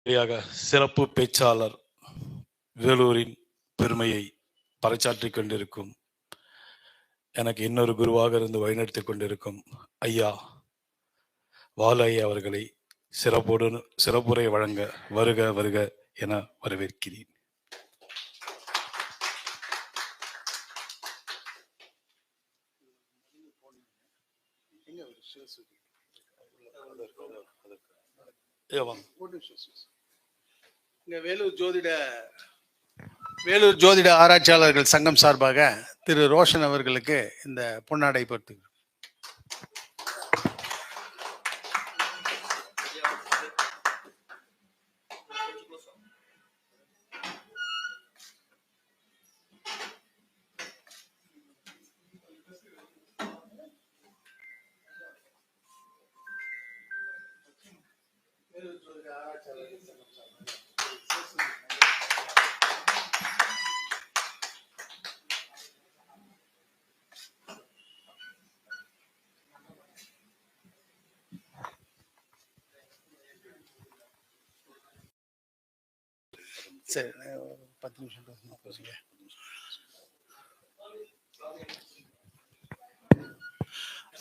சிறப்பு பேச்சாளர் வேலூரின் பெருமையை பறைசாற்றிக் கொண்டிருக்கும் எனக்கு இன்னொரு குருவாக இருந்து வழிநடத்திக் கொண்டிருக்கும் ஐயா வாலு ஐயா அவர்களை சிறப்புரை வழங்க வருக வருக என வரவேற்கிறேன். வேலூர் ஜோதிட ஆராய்ச்சியாளர்கள் சங்கம் சார்பாக திரு ரோஷன் அவர்களுக்கு இந்த பொன்னாடை பொறுத்து சரி 10 நிமிஷம் பேசுங்க.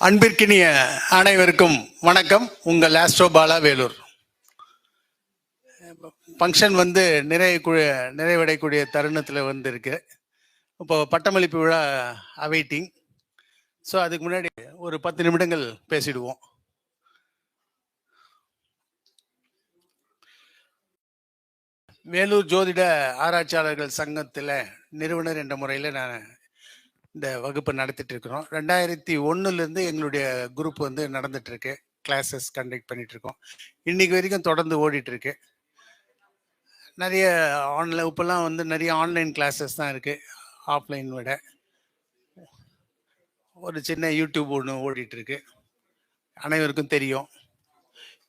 அன்பிற்கினிய அனைவருக்கும் வணக்கம். உங்கள் ஆஸ்ட்ரோ பாலா வேலூர். ஃபங்க்ஷன் நிறைவடையக்கூடிய தருணத்தில் இருக்கு. இப்போ பட்டமளிப்பு விழா அவைட்டிங். ஸோ அதுக்கு முன்னாடி ஒரு 10 நிமிடங்கள் பேசிடுவோம். வேலூர் ஜோதிட ஆராய்ச்சியாளர்கள் சங்கத்தில் நிறுவனர் என்ற முறையில் நான் இந்த வகுப்பு நடத்திட்டு இருக்கிறோம். 2001 எங்களுடைய குரூப் நடந்துட்டு இருக்கு. கிளாஸஸ் கண்டக்ட் பண்ணிட்டு இருக்கோம். இன்னைக்கு வரைக்கும் தொடர்ந்து ஓடிட்டு இருக்கு. நிறைய இப்பெல்லாம் நிறைய ஆன்லைன் கிளாஸஸ் தான் இருக்கு. ஆஃப்லைன் விட ஒரு சின்ன யூடியூப் ஒன்று ஓடிட்டு இருக்கு, அனைவருக்கும் தெரியும்.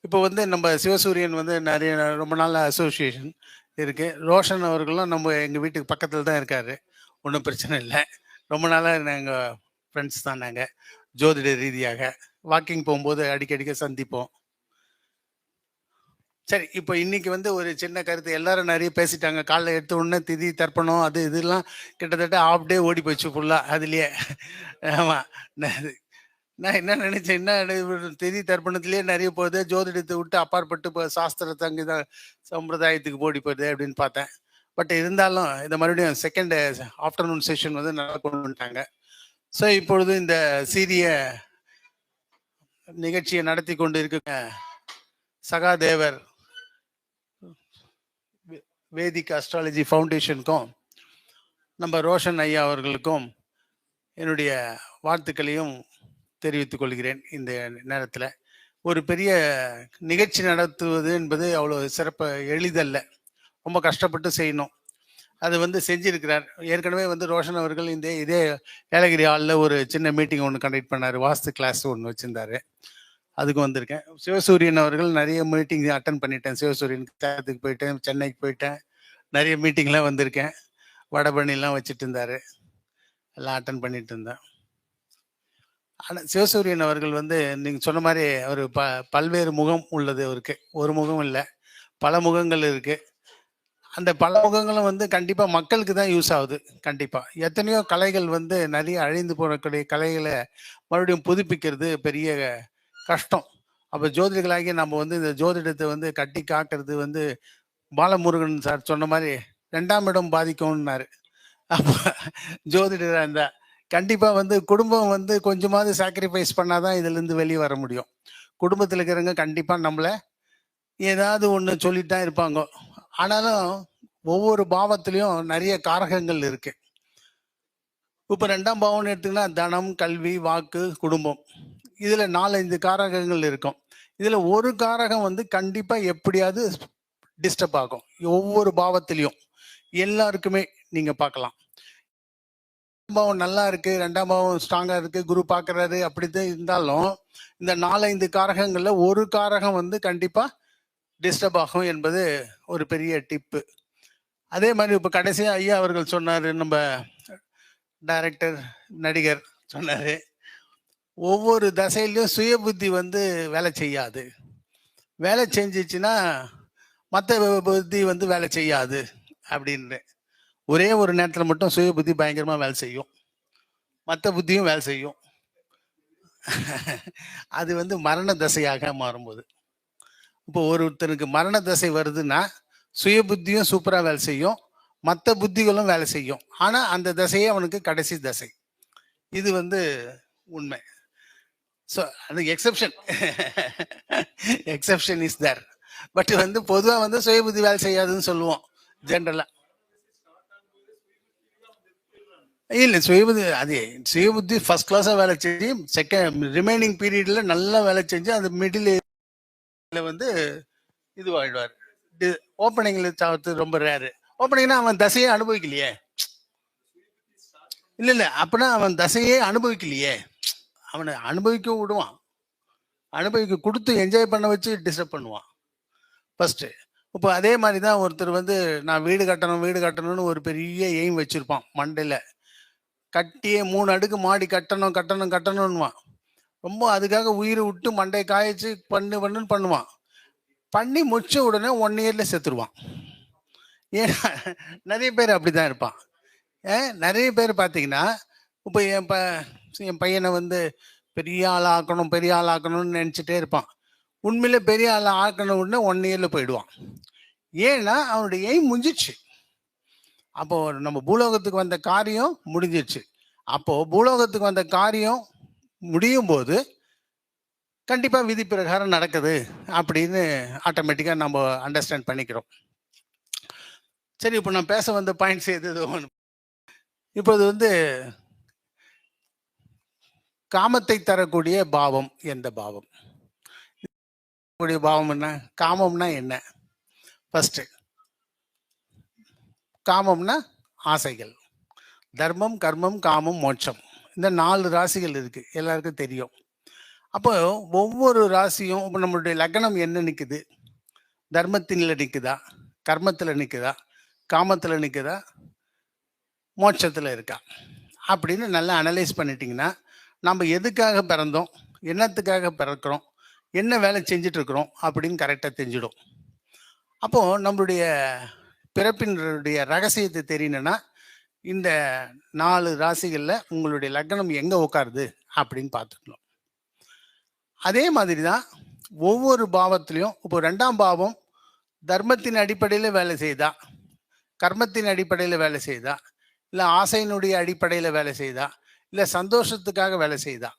இப்போ நம்ம சிவசூரியன் நிறைய ரொம்ப நாள் அசோசியேஷன் இருக்கு. ரோஷன் அவர்களும் எங்கள் வீட்டுக்கு பக்கத்தில் தான் இருக்காரு. ஒன்றும் பிரச்சனை இல்லை. ரொம்ப நாளாக நாங்கள் ஃப்ரெண்ட்ஸ் தான். நாங்கள் ஜோதிட ரீதியாக வாக்கிங் போகும்போது அடிக்கடிக்க சந்திப்போம். சரி, இப்போ இன்னைக்கு ஒரு சின்ன கருத்து. எல்லாரும் நிறைய பேசிட்டாங்க. காலைல எடுத்த உடனே திதி தர்ப்பணம் அது இதெல்லாம் கிட்டத்தட்ட ஹாஃப் டே ஓடி போச்சு ஃபுல்லாக அதுலேயே. ஆமாம், நான் என்ன நினைச்சேன், என்ன திதி தர்ப்பணத்திலேயே நிறைய போகுது, ஜோதிடத்தை விட்டு அப்பாற்பட்டு இப்போ சாஸ்திரத்தை அங்கே சம்பிரதாயத்துக்கு ஓடி போகுது அப்படின்னு பார்த்தேன். பட் இருந்தாலும் இதை மறுபடியும் செகண்ட் ஆஃப்டர்நூன் செஷன் நல்லா கொண்டு வந்துட்டாங்க. ஸோ இப்பொழுது இந்த சீரிய நிகழ்ச்சியை நடத்தி கொண்டு இருக்க சகாதேவர் வேதிக் அஸ்ட்ராலஜி ஃபவுண்டேஷனுக்கும் நம்ம ரோஷன் ஐயா அவர்களுக்கும் என்னுடைய வாழ்த்துக்களையும் தெரிவித்துக் கொள்கிறேன். இந்த நேரத்தில் ஒரு பெரிய நிகழ்ச்சி நடத்துவது என்பது அவ்வளோ சிறப்பு எளிதல்ல, ரொம்ப கஷ்டப்பட்டு செய்யணும். அது செஞ்சிருக்கிறார். ஏற்கனவே ரோஷன் அவர்கள் இதே ஏலகிரி ஹாலில் ஒரு சின்ன மீட்டிங் ஒன்று கண்டக்ட் பண்ணார். வாஸ்து கிளாஸ் ஒன்று வச்சுருந்தாரு. அதுக்கு வந்திருக்கேன். சிவசூரியன் அவர்கள் நிறைய மீட்டிங் அட்டன் பண்ணிட்டேன். சிவசூரியனுக்கு சேலத்துக்கு போயிட்டேன், சென்னைக்கு போயிட்டேன், நிறைய மீட்டிங்லாம் வந்திருக்கேன். வடபழனிலாம் வச்சுட்டு இருந்தார், எல்லாம் அட்டன் பண்ணிட்டு இருந்தேன். ஆனால் சிவசூரியன் அவர்கள் நீங்கள் சொன்ன மாதிரி அவர் பல்வேறு முகம் உள்ளது. அவருக்கு ஒரு முகம் இல்லை, பல முகங்கள் இருக்குது. அந்த பல முகங்களும் கண்டிப்பாக மக்களுக்கு தான் யூஸ் ஆகுது. கண்டிப்பாக எத்தனையோ கலைகள் நிறைய அழிந்து போகக்கூடிய கலைகளை மறுபடியும் புதுப்பிக்கிறது பெரிய கஷ்டம். அப்போ ஜோதிடர்களாகி நம்ம இந்த ஜோதிடத்தை கட்டி காக்கிறது பாலமுருகன் சார் சொன்ன மாதிரி 2ஆம் இடம் பாதிக்கும்னாரு. அப்போ ஜோதிடராக இருந்தால் கண்டிப்பாக குடும்பம் கொஞ்சமாவது சாக்ரிஃபைஸ் பண்ணாதான் இதுலேருந்து வெளியே வர முடியும். குடும்பத்தில் இருக்கிறவங்க கண்டிப்பாக நம்மளை ஏதாவது ஒன்று சொல்லிட்டு தான் இருப்பாங்க. ஆனாலும் ஒவ்வொரு பாவத்திலையும் நிறைய காரகங்கள் இருக்கு. இப்போ 2ஆம் பாவம்னு எடுத்தீங்கன்னா தனம், கல்வி, வாக்கு, குடும்பம், இதுல 4-5 காரகங்கள் இருக்கும். இதுல ஒரு காரகம் கண்டிப்பா எப்படியாவது டிஸ்டர்ப் ஆகும். ஒவ்வொரு பாவத்திலையும் எல்லாருக்குமே நீங்க பார்க்கலாம். பாவம் நல்லா இருக்கு, 2ஆம் பாவம் ஸ்ட்ராங்கா இருக்கு, குரு பாக்குறாரு, அப்படித்தான் இருந்தாலும் இந்த 4-5 காரகங்கள்ல ஒரு காரகம் கண்டிப்பா டிஸ்டர்ப் ஆகும் என்பது ஒரு பெரிய டிப்பு. அதே மாதிரி இப்ப கடைசியா ஐயா அவர்கள் சொன்னாரு, நம்ம டைரக்டர் நடிகர் சொன்னாரு, ஒவ்வொரு தசையிலையும் சுய புத்தி வேலை செய்யாது. வேலை செஞ்சிச்சுன்னா மற்ற புத்தி வந்து வேலை செய்யாது அப்படின்னு. ஒரே ஒரு நேரத்தில் மட்டும் சுய புத்தி பயங்கரமா வேலை செய்யும், மற்ற புத்தியும் வேலை செய்யும். அது வந்து மரண தசையாக மாறும்போது, இப்போ ஒருத்தனுக்கு மரண தசை வருதுன்னா சுய புத்தியும் சூப்பரா வேலை செய்யும், மற்ற புத்திகளும் வேலை செய்யும். ஆனா அந்த தசையே அவனுக்கு கடைசி தசை. இது வந்து உண்மை. ஸோ அது exception. Exception is there. But வந்து பொதுவாக வந்து சுய புத்தி வேலை செய்யாதுன்னு சொல்லுவோம் ஜென்ரலா. இல்லை, சுயபுத்தி அது சுயபுத்தி ஃபர்ஸ்ட் கிளாஸாக வேலை செஞ்சு செகண்ட் ரிமைனிங் பீரியட்ல நல்லா வேலை செஞ்சு அந்த மிடில் வந்து இதுவாகிடுவார். ஓப்பனிங்ல சாவது ரொம்ப ரேரு. ஓப்பனிங்னா அவன் தசையே அனுபவிக்கலையே. இல்லை அப்படின்னா அவன் தசையே அனுபவிக்கலையே. அவனை அனுபவிக்க விடுவான், அனுபவிக்க கொடுத்து என்ஜாய் பண்ண வச்சு டிஸ்டர்ப் பண்ணுவான் ஃபர்ஸ்ட். இப்போ அதே மாதிரி தான் ஒருத்தர் வந்து நான் வீடு கட்டணும்னு ஒரு பெரிய எய்ம் வச்சிருப்பான் மண்டையில். கட்டியே 3 அடுக்கு மாடி கட்டணும்னுவான். ரொம்ப அதுக்காக உயிரை விட்டு மண்டையை காய்ச்சி பண்ணுன்னு பண்ணுவான். பண்ணி முடிச்ச உடனே 1 இயர்ல செத்துருவான். ஏன்னா நிறைய பேர் அப்படிதான் இருப்பான். நிறைய பேர் பார்த்தீங்கன்னா இப்போ என் பையனை வந்து பெரிய ஆள் ஆக்கணும்னு நினச்சிட்டே இருப்பான். உண்மையில பெரிய ஆள் ஆக்கணும் உடனே 1 இயர்ல போயிடுவான். ஏன்னா அவனுடைய எய்ம் முடிஞ்சிடுச்சு. அப்போ நம்ம பூலோகத்துக்கு வந்த காரியம் முடிஞ்சிடுச்சு. அப்போ பூலோகத்துக்கு வந்த காரியம் முடியும் போது கண்டிப்பா விதி பிரகாரம் நடக்குது அப்படின்னு ஆட்டோமேட்டிக்கா நம்ம அண்டர்ஸ்டாண்ட் பண்ணிக்கிறோம். சரி, இப்போ நான் பேச வந்த பாயிண்ட்ஸ் எது? இப்போது வந்து காமத்தை தரக்கூடிய பாவம் எந்த பாவம்? பாவம் என்ன? காமம்னா என்ன? ஃபர்ஸ்ட், காமம்னா ஆசைகள். தர்மம், கர்மம், காமம், மோட்சம், இந்த 4 ராசிகள் இருக்கு, எல்லாருக்கும் தெரியும். அப்போ ஒவ்வொரு ராசியும் இப்போ நம்மளுடைய லக்னம் என்ன நிற்குது? தர்மத்தில நிற்குதா, கர்மத்தில் நிற்குதா, காமத்தில் நிற்குதா, மோட்சத்தில் இருக்கா அப்படின்னு நல்லா அனலைஸ் பண்ணிட்டீங்கன்னா நம்ம எதுக்காக பிறந்தோம், என்னத்துக்காக பிறக்கிறோம், என்ன வேலை செஞ்சுட்டு இருக்கிறோம் அப்படின்னு கரெக்டாக தெரிஞ்சிடும். அப்போ நம்மளுடைய பிறப்பினுடைய ரகசியத்தை தெரியணும்னா இந்த 4 ராசிகளில் உங்களுடைய லக்னம் எங்கே உட்காருது அப்படின்னு பார்த்துக்கணும். அதே மாதிரி தான் ஒவ்வொரு பாவத்திலையும் இப்போ 2ஆம் பாவம் தர்மத்தின் அடிப்படையில் வேலை செய்தா, கர்மத்தின் அடிப்படையில் வேலை செய்தா, இல்லை ஆசையினுடைய அடிப்படையில் வேலை செய்தா, இல்லை சந்தோஷத்துக்காக வேலை செய்தா,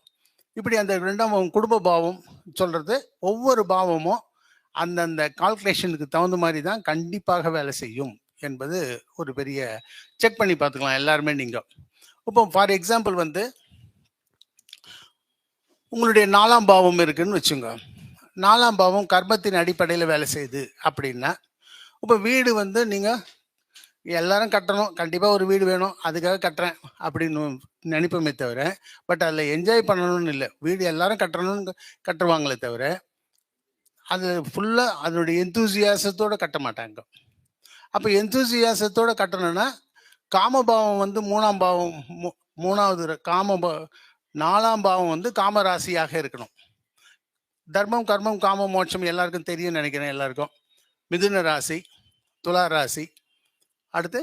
இப்படி அந்த 2ஆம் பாவம் குடும்ப பாவம் சொல்றது ஒவ்வொரு பாவமும் அந்தந்த கால்குலேஷனுக்கு தகுந்த மாதிரி தான் கண்டிப்பாக வேலை செய்யும் என்பது ஒரு பெரிய செக் பண்ணி பார்த்துக்கலாம் எல்லாருமே. நீங்கள் இப்போ ஃபார் எக்ஸாம்பிள் வந்து உங்களுடைய 4ஆம் பாவம் இருக்குன்னு வச்சுங்க. 4ஆம் பாவம் கர்மத்தின் அடிப்படையில் வேலை செய்யுது அப்படின்னா, இப்போ வீடு வந்து நீங்கள் எல்லாரும் கட்டணும், கண்டிப்பாக ஒரு வீடு வேணும், அதுக்காக கட்டுறேன் அப்படின்னு நினைப்போமே தவிர, பட் அதில் என்ஜாய் பண்ணணும்னு இல்லை. வீடு எல்லாரும் கட்டணும்னு கட்டுவாங்களே தவிர அது ஃபுல்லாக அதனுடைய எந்தூசியாசத்தோடு கட்ட மாட்டாங்க. அப்போ எந்தூசியாசத்தோடு கட்டணும்னா காமபாவம் வந்து 3ஆம் பாவம், 3வது 4ஆம் பாவம் வந்து காமராசியாக இருக்கணும். தர்மம், கர்மம், காமம், மோட்சம் எல்லாருக்கும் தெரியும் நினைக்கிறேன். எல்லாருக்கும் மிதுன ராசி, துலா ராசி, அடுத்து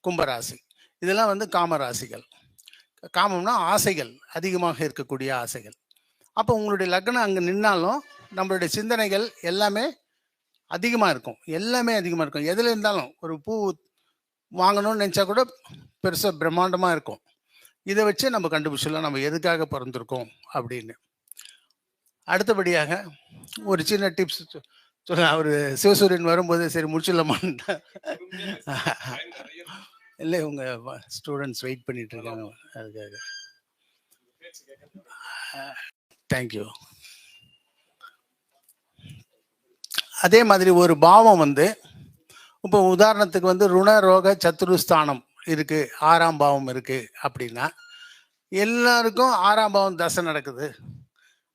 கும்பராசி, இதெல்லாம் வந்து காமராசிகள். காமம்னா ஆசைகள், அதிகமாக இருக்கக்கூடிய ஆசைகள். அப்போ உங்களுடைய லக்னம் அங்கே நின்னாலும் நம்மளுடைய சிந்தனைகள் எல்லாமே அதிகமாக இருக்கும், எதில் இருந்தாலும் ஒரு பூ வாங்கணும்னு நினச்சா கூட பெருசாக பிரம்மாண்டமாக இருக்கும். இதை வச்சு நம்ம கண்டுபிடிச்சிடலாம் நம்ம எதுக்காக பிறந்திருக்கோம் அப்படின்னு. அடுத்தபடியாக ஒரு சின்ன டிப்ஸ் சொல்ல, அவர் சிவசூரியன் வரும்போது சரி முடிச்சிடலாமான்னு. இல்லை, உங்கள் ஸ்டூடெண்ட்ஸ் வெயிட் பண்ணிட்டு இருக்காங்க அதுக்காக. தேங்க்யூ. அதே மாதிரி ஒரு பாவம் வந்து இப்போ உதாரணத்துக்கு வந்து ருண ரோக சத்துருஸ்தானம் இருக்கு, 6ஆம் பாவம் இருக்கு அப்படின்னா எல்லாருக்கும் 6ஆம் பாவம் தசை நடக்குது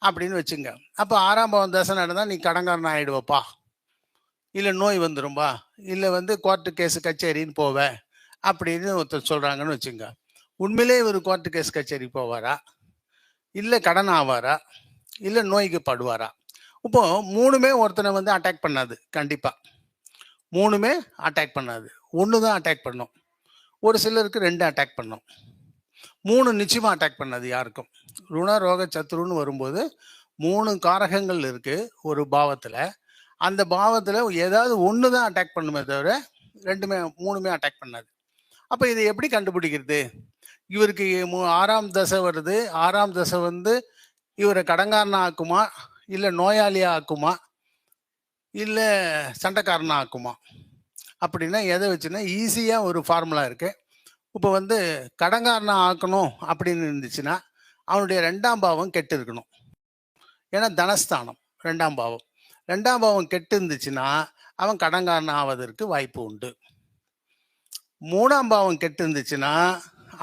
அப்படின்னு வச்சுங்க. அப்போ 6ஆம் பாவம் தசை நடந்தால் நீ கடங்காரன் ஆகிடுவப்பா, இல்லை நோய் வந்துடும்பா, இல்லை வந்து கோர்ட்டு கேஸு கச்சேரின்னு போவ அப்படின்னு ஒருத்தர் சொல்கிறாங்கன்னு வச்சுங்க. உண்மையிலே இவர் கோர்ட்டு கேஸ் கச்சேரி போவாரா, இல்லை கடன் ஆவாரா, இல்லை நோய்க்கு படுவாரா? இப்போ 3மே ஒருத்தனை வந்து அட்டாக் பண்ணாது கண்டிப்பாக. 3மே அட்டாக் பண்ணாது. 1 தான் அட்டாக் பண்ணும். ஒரு சிலருக்கு 2 அட்டாக் பண்ணும். 3 நிச்சயமா அட்டாக் பண்ணாது யாருக்கும். ருண, ரோக, சத்ருன்னு வரும்போது 3 காரகங்கள் இருக்கு ஒரு பாவத்துல. அந்த பாவத்துல ஏதாவது 1 தான் அட்டாக் பண்ணுமே தவிர 3மே அட்டாக் பண்ணாது. அப்ப இதை எப்படி கண்டுபிடிக்கிறது? இவருக்கு 6ஆம் தசை வருது. 6ஆம் தசை வந்து இவரை கடங்காரனா ஆக்குமா, இல்ல நோயாளியா ஆக்குமா, இல்ல சண்டைக்காரனா ஆக்குமா? அப்படின்னா எதை வச்சுன்னா ஈஸியா ஒரு ஃபார்முலா இருக்கு. இப்போ வந்து கடங்காரனா ஆக்கணும் அப்படின்னு இருந்துச்சுன்னா அவனுடைய 2ஆம் பாவம் கெட்டு இருக்கணும். ஏன்னா தனஸ்தானம் 2ஆம் பாவம். 2ஆம் பாவம் கெட்டு இருந்துச்சுன்னா அவன் கடங்காரன் ஆவதற்கு வாய்ப்பு உண்டு. 3ஆம் பாவம் கெட்டு இருந்துச்சுன்னா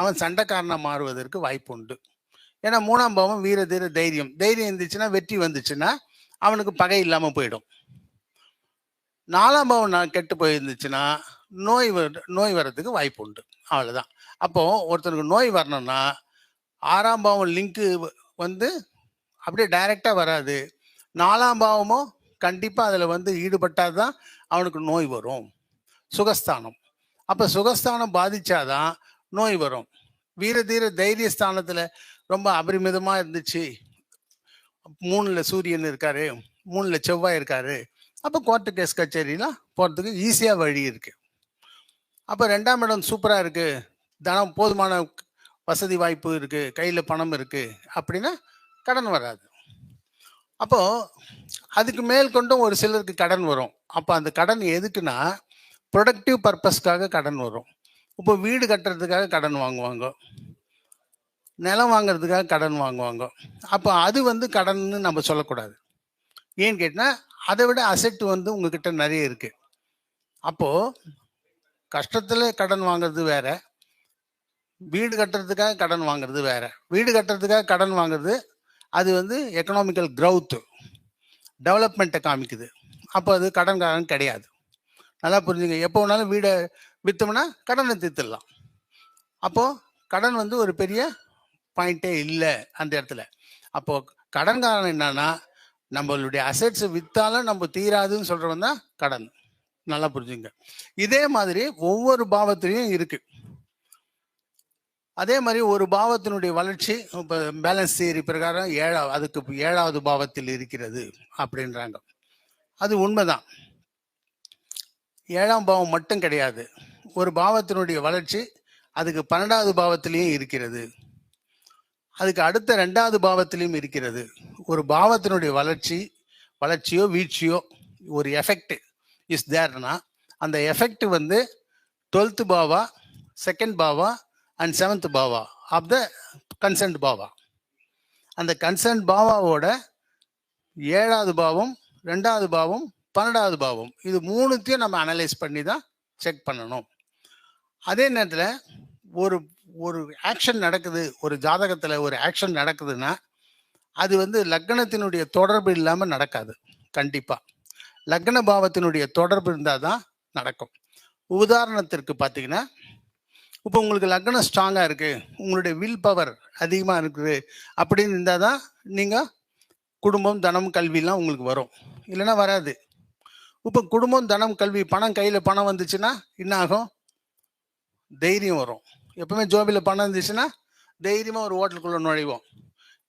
அவன் சண்டைக்காரனா மாறுவதற்கு வாய்ப்பு உண்டு. ஏன்னா 3ஆம் பாவம் வீர தீர தைரியம். தைரியம் இருந்துச்சுன்னா வெற்றி வந்துச்சுன்னா அவனுக்கு பகை இல்லாம போயிடும். 4ஆம் பாவம் கெட்டு போயிருந்துச்சுன்னா நோய் வர்றதுக்கு வாய்ப்பு உண்டு. அவ்வளவுதான். அப்போ ஒருத்தருக்கு நோய் வரணும்னா 6ஆம் பாவம் லிங்க் வந்து அப்படியே டைரக்டா வராது. 4ஆம் பாவமும் கண்டிப்பா அதுல வந்து ஈடுபட்டாதான் அவனுக்கு நோய் வரும். சுகஸ்தானம். அப்ப சுகஸ்தானம் பாதிச்சாதான் நோய் வரும். வீர தீர தைரிய ஸ்தானத்துல ரொம்ப அபரிமிதமா இருந்துச்சு, 3ல சூரியன் இருக்காரு, 3ல செவ்வாய் இருக்காரு, அப்ப கோர்ட்டு கேஸ் கச்சேரிலாம் போறதுக்கு ஈஸியா வழி இருக்கு. அப்ப 2ஆம் இடம் சூப்பரா இருக்கு, தனம் போதுமான வசதி வாய்ப்பு இருக்கு, கையில பணம் இருக்கு அப்படின்னா கடன் வராது. அப்போ அதுக்கு மேல் கொண்டும் ஒரு சிலருக்கு கடன் வரும். அப்ப அந்த கடன் எதுக்குன்னா ப்ரொடக்டிவ் பர்பஸ்க்காக கடன் வரும். இப்போ வீடு கட்டுறதுக்காக கடன் வாங்குவாங்க, நிலம் வாங்குறதுக்காக கடன் வாங்குவாங்க. அப்போ அது வந்து கடன்னு நம்ம சொல்லக்கூடாது. ஏன்னு கேட்டினா அதை விட அசெட் வந்து உங்ககிட்ட நிறைய இருக்கு. அப்போ கஷ்டத்துல கடன் வாங்குறது வேற, வீடு கட்டுறதுக்காக கடன் வாங்குறது வேற. வீடு கட்டுறதுக்காக கடன் வாங்குறது அது வந்து எக்கனாமிக்கல் க்ரௌத், டெவலப்மெண்ட்டை காமிக்குது. அப்போ அது கடன்காரன் கிடையாது. நல்லா புரிஞ்சுங்க. எப்போ வேணாலும் வீடை விற்றோம்னா கடனை தீர்த்துடலாம். அப்போ கடன் வந்து ஒரு பெரிய பாயிண்டே இல்லை அந்த இடத்துல. அப்போ கடன்காரன் என்னன்னா நம்மளுடைய அசெட்ஸ் வித்தாலும் நம்ம தீராதுன்னு சொல்றவன் தான் கடன். நல்லா புரிஞ்சுங்க. இதே மாதிரி ஒவ்வொரு பாவத்திலையும் இருக்கு. அதே மாதிரி ஒரு பாவத்தினுடைய வளர்ச்சி இப்போ பேலன்ஸ் தியரி பிரகாரம் அதுக்கு 7வது பாவத்தில் இருக்கிறது அப்படின்றாங்க. அது உண்மைதான். 7ஆம் பாவம் மட்டும் கிடையாது, ஒரு பாவத்தினுடைய வளர்ச்சி அதுக்கு 12வது பாவத்திலையும் இருக்கிறது, அதுக்கு அடுத்த 2வது பாவத்திலையும் இருக்கிறது. ஒரு பாவத்தினுடைய வளர்ச்சியோ வீழ்ச்சியோ ஒரு எஃபெக்ட் இஸ் தேர்னா அந்த எஃபெக்ட் வந்து 12th பாவா, 2nd பாவா அண்ட் 7th பாவா ஆஃப் த கன்சர்ன்ட் பாவா. அந்த கன்சர்ன்ட் பாவாவோட 7வது பாவம், 2வது பாவம், 12வது பாவம், இது 3த்தையும் நம்ம அனலைஸ் பண்ணி தான் செக் பண்ணணும். அதே நேரத்தில் ஒரு ஆக்ஷன் நடக்குது, ஒரு ஜாதகத்தில் ஒரு ஆக்ஷன் நடக்குதுன்னா அது வந்து லக்னத்தினுடைய தொடர்பு இல்லாமல் நடக்காது. கண்டிப்பாக லக்ன பாவத்தினுடைய தொடர்பு இருந்தால் தான் நடக்கும். உதாரணத்திற்கு பார்த்தீங்கன்னா, இப்போ உங்களுக்கு லக்னம் ஸ்ட்ராங்காக இருக்குது, உங்களுடைய வில் பவர் அதிகமாக இருக்குது அப்படின்னு இருந்தால் தான் நீங்கள் குடும்பம், தனம், கல்விலாம் உங்களுக்கு வரும். இல்லைன்னா வராது. இப்போ குடும்பம், தனம், கல்வி, பணம், கையில் பணம் வந்துச்சுன்னா என்ன ஆகும்? தைரியம் வரும். எப்பவுமே ஜோபியில் பணம் இருந்துச்சுன்னா தைரியமாக ஒரு ஹோட்டலுக்குள்ளே நுழைவோம்.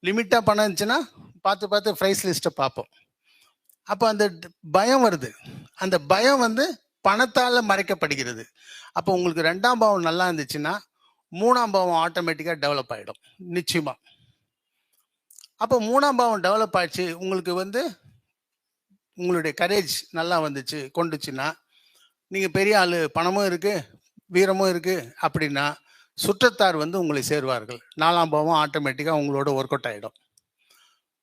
லிமிட்டாக பணம் இருந்துச்சுன்னா பார்த்து ப்ரைஸ் லிஸ்ட்டை பார்ப்போம். அப்போ அந்த பயம் வருது. அந்த பயம் வந்து பணத்தால் மறைக்கப்படுகிறது. அப்போ உங்களுக்கு 2ஆம் பாவம் நல்லா இருந்துச்சுன்னா 3ஆம் பாவம் ஆட்டோமேட்டிக்காக டெவலப் ஆகிடும் நிச்சயமாக. அப்போ 3ஆம் பாவம் டெவலப் ஆச்சு, உங்களுக்கு வந்து உங்களுடைய கரேஜ் நல்லா வந்துச்சு கொண்டுச்சுன்னா நீங்கள் பெரிய ஆள், பணமும் இருக்குது, வீரமும் இருக்குது அப்படின்னா சுற்றத்தார் வந்து உங்களை சேருவார்கள். 4ஆம் பாவம் ஆட்டோமேட்டிக்காக உங்களோட ஒர்க் அவுட் ஆகிடும்.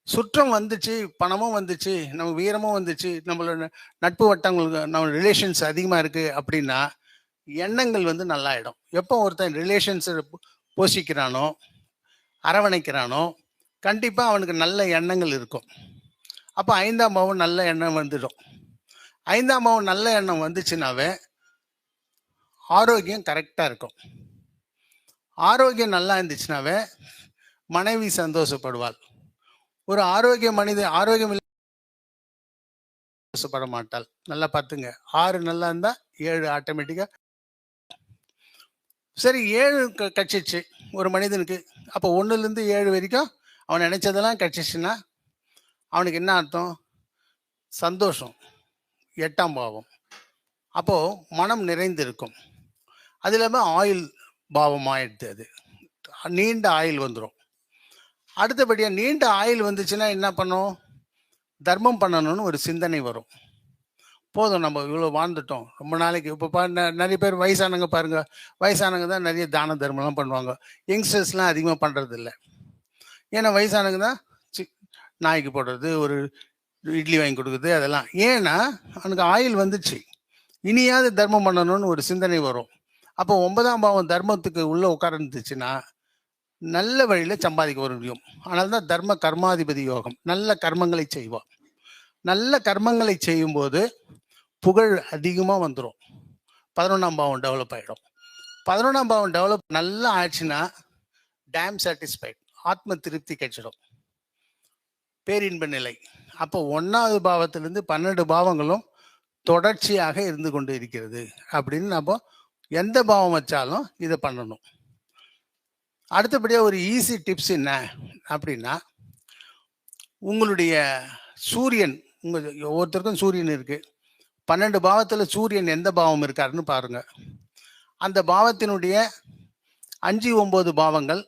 சுற்றம் வந்துச்சு, பணமும் வந்துச்சு, நம்ம வீரமும் வந்துச்சு, நம்மளோட நட்பு வட்டங்களுக்கு நம்ம ரிலேஷன்ஸ் அதிகமாக இருக்குது அப்படின்னா எண்ணங்கள் வந்து நல்லாயிடும். எப்போ ஒருத்தன் ரிலேஷன்ஸை போஷிக்கிறானோ, அரவணைக்கிறானோ, கண்டிப்பாக அவனுக்கு நல்ல எண்ணங்கள் இருக்கும். அப்போ 5ஆம் பாவம் நல்ல எண்ணம் வந்துடும். 5ஆம் பாவம் நல்ல எண்ணம் வந்துச்சுனாவே ஆரோக்கியம் கரெக்டாக இருக்கும். ஆரோக்கியம் நல்லா இருந்துச்சுனாவே மனைவி சந்தோஷப்படுவாள். ஒரு ஆரோக்கியம் சந்தோஷப்பட மாட்டாள். நல்லா பார்த்துங்க. 6 நல்லா இருந்தா 7 ஆட்டோமேட்டிக்கா. சரி 7 கட்சிச்சு ஒரு மனிதனுக்கு. அப்போ 1லேருந்து 7 வரைக்கும் அவன் நினைச்சதெல்லாம் கட்சிச்சுன்னா அவனுக்கு என்ன அர்த்தம்? சந்தோஷம். 8ஆம் பாவம். அப்போ மனம் நிறைந்திருக்கும். அது இல்லாமல் ஆயுள் பாவம் ஆயிடுது. அது நீண்ட ஆயுள் வந்துடும். அடுத்தபடியாக நீண்ட ஆயுள் வந்துச்சுன்னா என்ன பண்ணும்? தர்மம் பண்ணணும்னு ஒரு சிந்தனை வரும். போதும், நம்ம இவ்வளோ வாழ்ந்துட்டோம், ரொம்ப நாளைக்கு. இப்போ நிறைய பேர் வயசானவங்க பாருங்க, வயசானவங்க தான் நிறைய தான தர்மம்லாம் பண்ணுவாங்க. யங்ஸ்டர்ஸ்லாம் அதிகமாக பண்ணுறது இல்லை. ஏன்னா வயசானவங்க தான் நாய்க்கு போடுறது, ஒரு இட்லி வாங்கி கொடுக்குறது, அதெல்லாம். ஏன்னா அவனுக்கு ஆயுள் வந்துச்சு, இனியாவது தர்மம் பண்ணணும்னு ஒரு சிந்தனை வரும். அப்போ 9ஆம் பாவம் தர்மத்துக்கு உள்ள உட்கார்ந்துச்சுன்னா நல்ல வழியில சம்பாதிக்க வர முடியும். ஆனால் தான் தர்ம கர்மாதிபதி யோகம். நல்ல கர்மங்களை செய்வான். நல்ல கர்மங்களை செய்யும்போது புகழ் அதிகமாக வந்துடும். 11ஆம் பாவம் டெவலப் ஆகிடும். 11ஆம் பாவம் டெவலப் நல்லா ஆச்சுன்னா டேம் சாட்டிஸ்ஃபைட், ஆத்ம திருப்தி கிடைச்சிடும், பேரின்ப நிலை. அப்போ 1வது பாவத்திலிருந்து 12 பாவங்களும் தொடர்ச்சியாக இருந்து கொண்டு இருக்கிறது அப்படின்னு நம்ம எந்த பாவம் வச்சாலும் இதை பண்ணணும். அடுத்தபடியாக ஒரு ஈஸி டிப்ஸ் என்ன அப்படின்னா, உங்களுடைய சூரியன், ஒவ்வொருத்தருக்கும் சூரியன் இருக்கு. 12 பாவத்தில் சூரியன் எந்த பாவம் இருக்காருன்னு பாருங்க. அந்த பாவத்தினுடைய 5, 9 பாவங்கள்,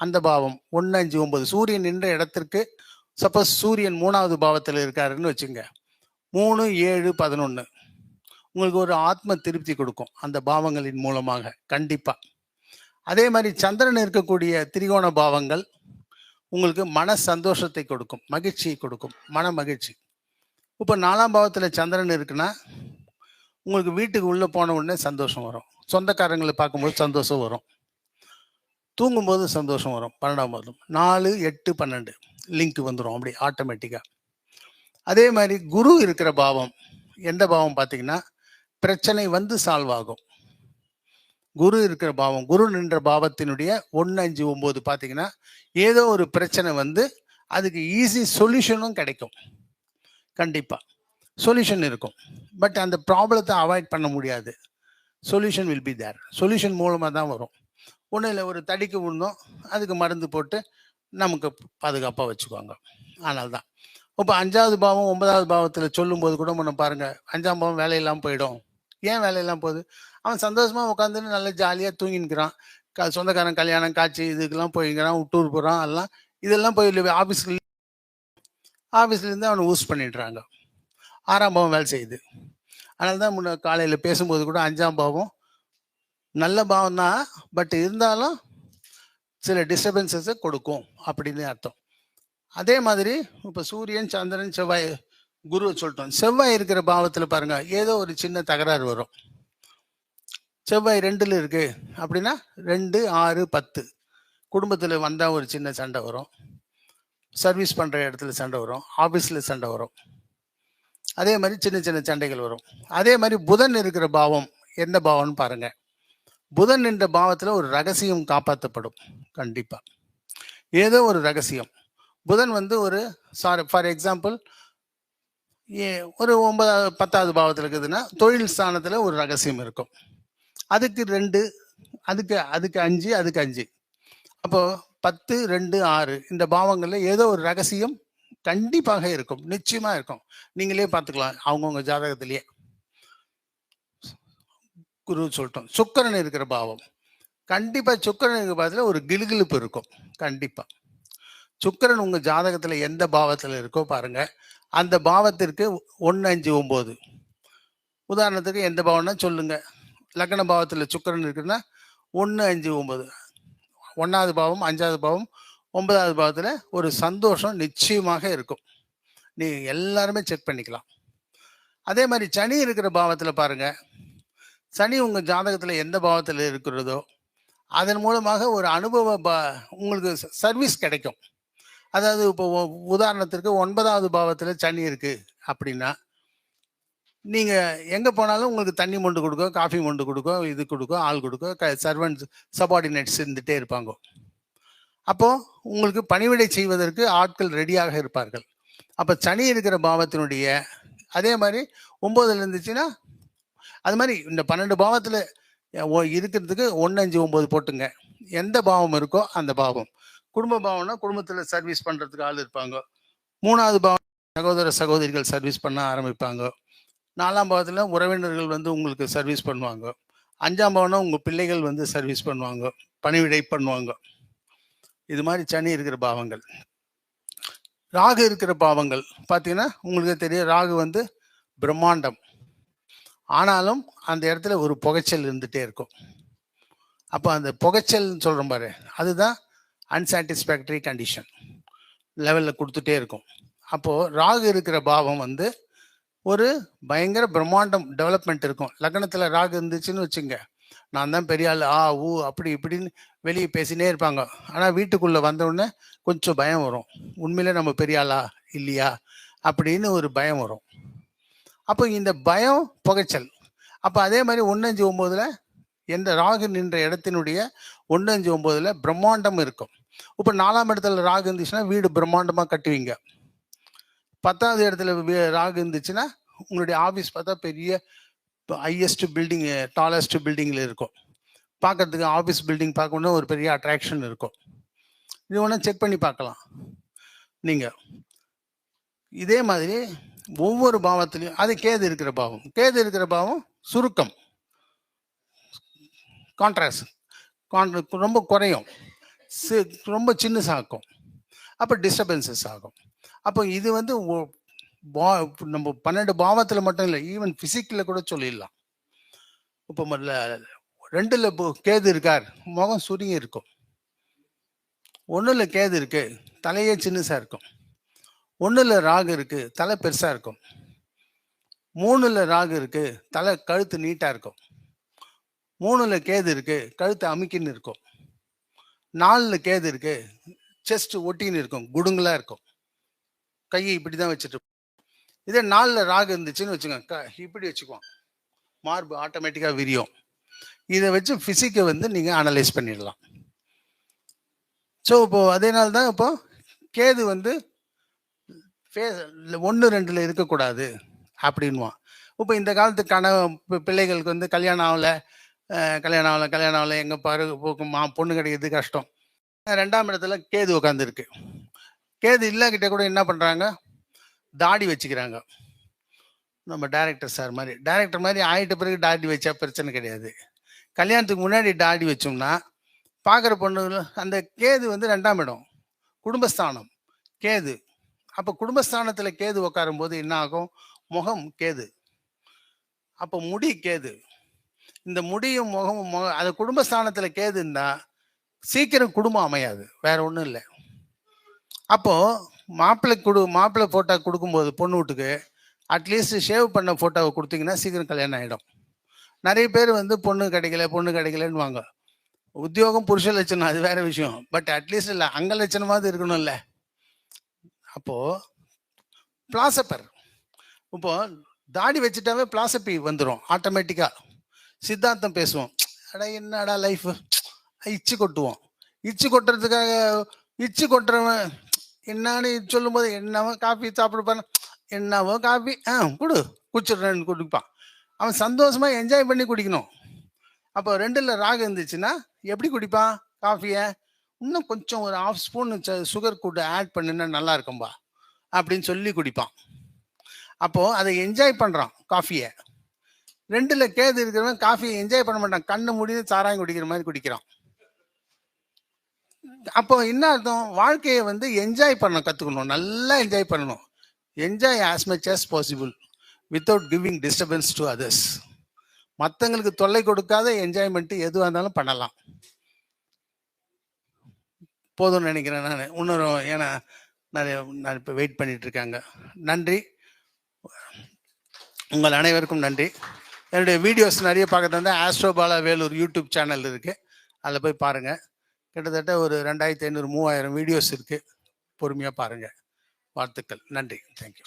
அந்த பாவம் 1, 5, 9 சூரியன் நின்ற இடத்திற்கு, சப்போஸ் சூரியன் 3வது பாவத்தில் இருக்காருன்னு வச்சுங்க, 3, 7, 11 உங்களுக்கு ஒரு ஆத்ம திருப்தி கொடுக்கும் அந்த பாவங்களின் மூலமாக கண்டிப்பா. அதே மாதிரி சந்திரன் இருக்கக்கூடிய திரிகோண பாவங்கள் உங்களுக்கு மன சந்தோஷத்தை கொடுக்கும், மகிழ்ச்சியை கொடுக்கும், மன மகிழ்ச்சி. இப்போ 4ஆம் பாவத்தில் சந்திரன் இருக்குன்னா உங்களுக்கு வீட்டுக்கு உள்ளே போன உடனே சந்தோஷம் வரும், சொந்தக்காரங்களை பார்க்கும்போது சந்தோஷம் வரும், தூங்கும்போது சந்தோஷம் வரும். 12ஆம் பாவம் 4, 8, 12 லிங்க் வந்துடும் அப்படி ஆட்டோமேட்டிக்காக. அதே மாதிரி குரு இருக்கிற பாவம் எந்த பாவம் பார்த்தீங்கன்னா பிரச்சனை வந்து சால்வ் ஆகும். குரு இருக்கிற பாவம், குரு நின்ற பாவத்தினுடைய 1, 5, 9 பார்த்தீங்கன்னா ஏதோ ஒரு பிரச்சனை வந்து அதுக்கு ஈஸி சொல்யூஷனும் கிடைக்கும். கண்டிப்பாக சொல்யூஷன் இருக்கும். பட் அந்த ப்ராப்ளத்தை அவாய்ட் பண்ண முடியாது. Solution will be there. Solution மூலமாக தான் வரும். ஒன்றும் இல்லை, ஒரு தடிக்கு விழுந்தோம், அதுக்கு மருந்து போட்டு நமக்கு பாதுகாப்பாக வச்சுக்குவாங்க. ஆனால் தான் இப்போ 5வது பாவம் 9வது பாவத்தில் சொல்லும்போது கூட நம்ம பாருங்கள், 5ஆம் பாவம் வேலையெல்லாம் போயிடும். ஏன் வேலையெல்லாம் போகுது? அவன் சந்தோஷமாக உட்காந்துன்னு நல்லா ஜாலியாக தூங்கின்னுக்கிறான். சொந்தக்காரன் கல்யாணம் காட்சி இதுக்கெல்லாம் போய்க்கிறான், டூர் போகிறான், எல்லாம் இதெல்லாம் போய் ஆஃபீஸ்லேருந்து அவனை யூஸ் பண்ணிடுறாங்க. 6ஆம் பாவம் வேலை செய்யுது. அதனால தான் முன்ன காலையில் பேசும்போது கூட 5ஆம் பாவம் நல்ல பாவம் தான், பட் இருந்தாலும் சில டிஸ்டர்பன்சஸை கொடுக்கும் அப்படின்னு அர்த்தம். அதே மாதிரி இப்போ சூரியன், சந்திரன், செவ்வாய், குரு சொல்லிட்டோம். செவ்வாய் இருக்கிற பாவத்தில் பாருங்க ஏதோ ஒரு சின்ன தகராறு வரும். செவ்வாய் 2ல் இருக்கு அப்படின்னா 2, 6, 10 குடும்பத்தில் வந்தால் ஒரு சின்ன சண்டை வரும், சர்வீஸ் பண்ணுற இடத்துல சண்டை வரும், ஆஃபீஸில் சண்டை வரும். அதே மாதிரி சின்ன சின்ன சண்டைகள் வரும். அதே மாதிரி புதன் இருக்கிற பாவம் எந்த பாவம்னு பாருங்க. புதன் என்ற பாவத்தில் ஒரு ரகசியம் காப்பாற்றப்படும். கண்டிப்பாக ஏதோ ஒரு ரகசியம். புதன் வந்து ஒரு ஃபார் எக்ஸாம்பிள் ஒரு 9வது 10வது பாவத்தில் இருக்குதுன்னா தொழில் ஸ்தானத்தில் ஒரு ரகசியம் இருக்கும். அதுக்கு 2, அதுக்கு 5, அதுக்கு 5. அப்போ 10, 2, 6 இந்த பாவங்களில் ஏதோ ஒரு ரகசியம் கண்டிப்பாக இருக்கும், நிச்சயமா இருக்கும். நீங்களே பார்த்துக்கலாம் அவங்கவுங்க ஜாதகத்திலேயே. குரு சொல்லிட்டோம். சுக்கிரன் இருக்கிற பாவம் கண்டிப்பா, சுக்கிரன் இருக்கிற பாவத்தில் ஒரு கிலுகிலுப்பு இருக்கும். கண்டிப்பா சுக்கிரன் உங்க ஜாதகத்துல எந்த பாவத்துல இருக்கோ பாருங்க, அந்த பாவத்திற்கு 1, 5, 9. உதாரணத்துக்கு எந்த பாவம்னா சொல்லுங்க. லக்ன பாவத்துல சுக்கிரன் இருக்குன்னா 1, 5, 9 1வது பாவம், 5வது பாவம், 9வது பாவத்துல ஒரு சந்தோஷம் நிச்சயமாக இருக்கும். நீ எல்லாருமே செக் பண்ணிக்கலாம். அதே மாதிரி சனி இருக்கிற பாவத்துல பாருங்க, சனி உங்க ஜாதகத்துல எந்த பாவத்துல இருக்கிறதோ அதன் மூலமாக ஒரு அனுபவ உங்களுக்கு சர்வீஸ் கிடைக்கும். அதாவது இப்போ உதாரணத்திற்கு 9வது பாவத்துல சனி இருக்கு அப்படின்னா நீங்க எங்க போனாலும் உங்களுக்கு தண்ணி மொண்டு கொடுக்கும், காஃபி மொண்டு கொடுக்கும், இது கொடுக்கும், ஆள் கொடுக்கும், சர்வன்ட் சபார்டினேட்ஸ் இருந்துட்டே இருப்பாங்க. அப்போ உங்களுக்கு பணிவிடை செய்வதற்கு ஆட்கள் ரெடியாக இருப்பார்கள். அப்ப சனி இருக்கிற பாவத்தினுடைய அதே மாதிரி 9ல் இருந்துச்சுன்னா அது மாதிரி இந்த 12 பாவத்தில் இருக்கிறதுக்கு 1, 5, 9 போட்டுங்க. எந்த பாவம் இருக்கோ அந்த பாவம். குடும்ப பாவம்னா குடும்பத்தில் சர்வீஸ் பண்ணுறதுக்கு ஆள் இருப்பாங்க. 3வது பாவம் சகோதர சகோதரிகள் சர்வீஸ் பண்ண ஆரம்பிப்பாங்க. 4ஆம் பாவத்தில் உறவினர்கள் வந்து உங்களுக்கு சர்வீஸ் பண்ணுவாங்க. 5ஆம் பாவம்னா உங்கள் பிள்ளைகள் வந்து சர்வீஸ் பண்ணுவாங்க, பணிவிடை பண்ணுவாங்க. இது மாதிரி சனி இருக்கிற பாவங்கள். ராகு இருக்கிற பாவங்கள் பார்த்தீங்கன்னா உங்களுக்கு தெரியும், ராகு வந்து பிரம்மாண்டம். ஆனாலும் அந்த இடத்துல ஒரு புகைச்சல் இருந்துகிட்டே இருக்கும். அப்போ அந்த புகைச்சல்னு சொல்கிறோம் பாரு, அதுதான் அன்சாட்டிஸ்ஃபேக்டரி கண்டிஷன் லெவலில் கொடுத்துட்டே இருக்கும். அப்போது ராகு இருக்கிற பாவம் வந்து ஒரு பயங்கர பிரம்மாண்டம் டெவலப்மெண்ட் இருக்கும். லக்னத்தில் ராகு இருந்துச்சுன்னு வச்சுங்க, நான் தான் பெரிய ஆள், ஊ அப்படி இப்படின்னு வெளியே பேசினே இருப்பாங்க. ஆனால் வீட்டுக்குள்ளே வந்தவுடனே கொஞ்சம் பயம் வரும். உண்மையிலே நம்ம பெரிய ஆளா இல்லையா அப்படின்னு ஒரு பயம் வரும். அப்போ இந்த பயம் புகைச்சல். அப்போ அதே மாதிரி 1, 5, 9ல் எந்த ராகு நின்ற இடத்தினுடைய 1, 5, 9ல் பிரம்மாண்டம் இருக்கும். இப்போ 4ஆம் இடத்துல ராகு இருந்துச்சுன்னா வீடு பிரம்மாண்டமாக கட்டுவீங்க. 10வது இடத்துல ராகு இருந்துச்சுன்னா உங்களுடைய ஆஃபீஸ் பார்த்தா பெரிய ஹையஸ்ட் பில்டிங், டாலஸ்ட் பில்டிங்கில் இருக்கும். பார்க்கறதுக்கு ஆஃபீஸ் பில்டிங் பார்க்கணுன்னா ஒரு பெரிய அட்ராக்ஷன் இருக்கும். இது ஒன்று செக் பண்ணி பார்க்கலாம் நீங்கள். இதே மாதிரி ஒவ்வொரு பாவத்திலையும் அது கேது இருக்கிற பாவம். கேது இருக்கிற பாவம் சுருக்கம், கான்ட்ராஸ்ட் ரொம்ப குறையும், ரொம்ப சின்னசாக்கும். அப்போ டிஸ்டர்பன்சஸ் ஆகும். அப்போ இது வந்து நம்ம 12 பாவத்தில் மட்டும் இல்லை, ஈவன் ஃபிசிக்கில் கூட சொல்லிடலாம். இப்போ 2ல் கேது இருக்கார், முகம் சுருங்கி இருக்கும். 1ல் கேது இருக்கு, தலையே சின்னசாக இருக்கும். 1ல் ராகு இருக்கு, தலை பெருசாக இருக்கும். 3ல் ராகு இருக்கு, தலை கழுத்து நீட்டாக இருக்கும். 3ல் கேது இருக்கு, கழுத்து அமுக்கின்னு இருக்கும். 4ல் கேது இருக்கு, செஸ்ட் ஒட்டின்னு இருக்கும், குடுங்கலா இருக்கும், கையை இப்படி தான் வச்சுட்டு. இதே 4ல் ராகு இருந்துச்சுன்னு வச்சுக்கோங்க, இப்படி வச்சுக்குவோம், மார்பு ஆட்டோமேட்டிக்காக விரியும். இதை வச்சு ஃபிசிக்கை வந்து நீங்கள் அனலைஸ் பண்ணிடலாம். ஸோ இப்போ அதனால தான் இப்போ கேது வந்து 1, 2ல் இருக்கக்கூடாது அப்படின்வான். இப்போ இந்த காலத்து பிள்ளைகளுக்கு வந்து கல்யாணம் ஆகலை எங்கே பாரு பொண்ணு கிடைக்கிறது கஷ்டம். 2ஆம் இடத்துல கேது உட்காந்துருக்கு. கேது இல்லாக்கிட்ட கூட என்ன பண்ணுறாங்க, தாடி வச்சுக்கிறாங்க. நம்ம டைரக்டர் சார் மாதிரி, டைரக்டர் மாதிரி ஆகிட்ட பிறகு தாடி வச்சா பிரச்சனை கிடையாது. கல்யாணத்துக்கு முன்னாடி தாடி வச்சோம்னா பார்க்குற பொண்ணு, அந்த கேது வந்து 2ஆம் இடம் குடும்பஸ்தானம் கேது. அப்போ குடும்பஸ்தானத்தில் கேது உட்காரும் போது என்ன ஆகும், முகம் கேது, அப்போ முடி கேது. இந்த முடியும் முகமும் அது குடும்பஸ்தானத்தில் கேது இருந்தால் சீக்கிரம் குடும்பம் அமையாது, வேற ஒன்றும் இல்லை. அப்போ மாப்பிள்ளை ஃபோட்டோ கொடுக்கும்போது பொண்ணு வீட்டுக்கு அட்லீஸ்ட் ஷேவ் பண்ண ஃபோட்டோவை கொடுத்தீங்கன்னா சீக்கிரம் கல்யாணம் ஆகிடும். நிறைய பேர் வந்து பொண்ணு கிடைக்கலன்னு வாங்க. உத்தியோகம் புருஷ லட்சணம் அது வேற விஷயம், பட் அட்லீஸ்ட் இல்லை அங்க லட்சணமாவது இருக்கணும்ல. அப்போ பிளாசப்பர், இப்போ தாடி வச்சுட்டாவே பிளாசப்பி வந்துடும் ஆட்டோமேட்டிக்கா. சித்தாந்தம் பேசுவோம், அடா என்னடா லைஃப், இச்சு கொட்டுவோம். இச்சு கொட்டுறதுக்காக இச்சு கொட்டுறவன் என்னன்னு சொல்லும் போது என்னவோ காஃபி சாப்பிடுப்பான், என்னவோ காஃபி குடிச்சிடுறேன்னு குடிப்பான். அவன் சந்தோஷமா என்ஜாய் பண்ணி குடிக்கணும். அப்போ 2ல் ராகு இருந்துச்சுன்னா எப்படி குடிப்பான் காஃபியை, இன்னும் கொஞ்சம் ஒரு 1/2 ஸ்பூன் சுகர் கூட ஆட் பண்ணுன்னா நல்லா இருக்கும்பா அப்படின்னு சொல்லி குடிப்பான். அப்போ அதை என்ஜாய் பண்றான் காஃபியை. 2ல் கேது இருக்கிறவன் காஃபியை என்ஜாய் பண்ண மாட்டான், கண்ணு முடிந்து சாராயம் குடிக்கிற மாதிரி குடிக்கிறான். அப்போ என்ன அர்த்தம், வாழ்க்கையை வந்து என்ஜாய் பண்ண கற்றுக்கணும், நல்லா என்ஜாய் பண்ணணும். Enjoy as much as possible without giving disturbance to others. மற்றவங்களுக்கு தொல்லை கொடுக்காத என்ஜாய்மெண்ட் எதுவாக இருந்தாலும் பண்ணலாம். போதும்னு நினைக்கிறேன் நான். இன்னொரு ஏன்னா நான் இப்போ வெயிட் பண்ணிட்டு இருக்காங்க. நன்றி, உங்கள் அனைவருக்கும் நன்றி. என்னுடைய வீடியோஸ் நிறைய பார்க்க தந்தா ஆஸ்ட்ரோபாலா வேலூர் யூடியூப் சேனல் இருக்குது, அதில் போய் பாருங்கள். கிட்டத்தட்ட ஒரு 2500 3000 வீடியோஸ் இருக்குது, பொறுமையாக பாருங்கள். வாழ்த்துக்கள், நன்றி, தேங்க்யூ.